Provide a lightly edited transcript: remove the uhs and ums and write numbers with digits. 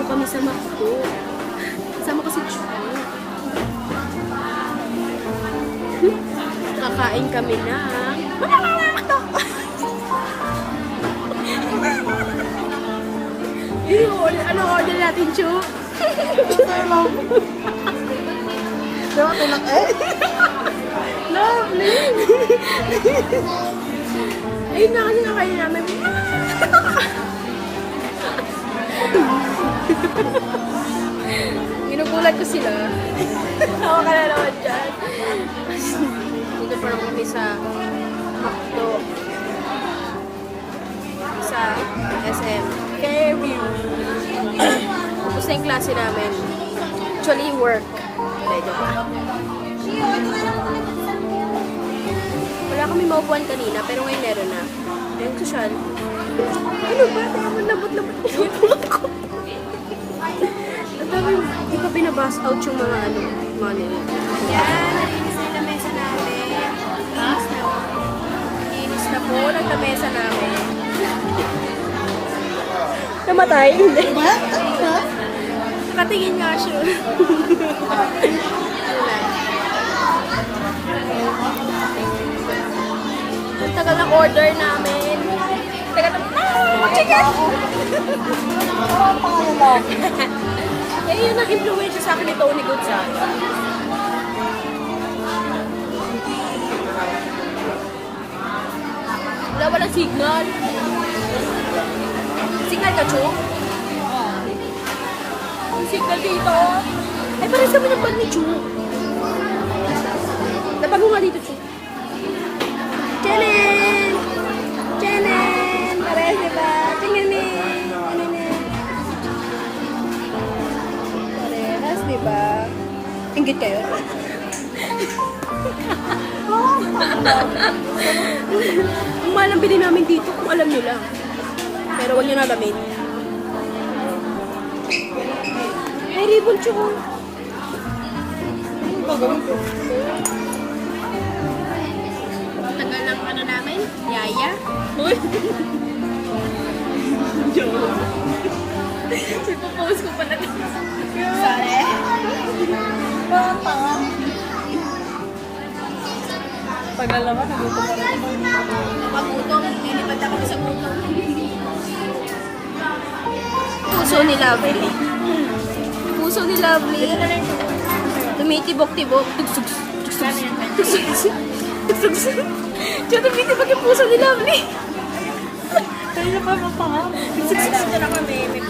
kami sa McDo. Kasama ko si Chu. Kakain kami na. McDo! Ano order natin, Chu? Diba tulak eh? Lovely! Ayun na kasi nakain namin. Ginugulat ko sila. Tawa ka na naman dyan. Dito pa lang kami sa McDo. Sa SM. Fairview. Tapos na yung klase namin. Actually, work. Medyo pa. Wala kami maupuan kanina, pero ngayon meron na. Yung social. Ano ba? Tama, labot-labot yung tulog ko. Ang dami, di pa binabas out yung mga money. Yan, nalinis na yung lamesa namin. Nalinis na po ng lamesa namin. Namatay? Hindi. Nakatingin nga siya. Ang tagal ng order namin. Tagal ng... Chicken! Eh, yun ang influensya sa akin ni Tony Gonzaga. Wala walang signal. Signal ka, Chu? Ang signal dito. Ay, parang sa mga bag ni Chu. Dapat mo nga dito, Chu. Chenen! Chenen! Parehas, diba? Chenen! Parehas, diba? Inggit kayo? Ang mahal ang bili namin dito kung alam nyo lang. Pero huwag nyo nalamin. Ay, ribbon, Chu. Ano ba gawin ko? Tagal ng ano namin? Yaya? Uy! Joke. Ipopost ko pala dito. Sorry. Tanga. Tagal naman, nagutom ka rin. Magutom. Nilipad ako sa gutom. Puso ni Lovely. Puso ni Lovely. Tumitibok-tibok. Tugsug. Tugsug. Tugsug. Diyo, tumitibok yung puso ni Lovely. Kaya pa mapaham. Tugsug. Dito na kami. May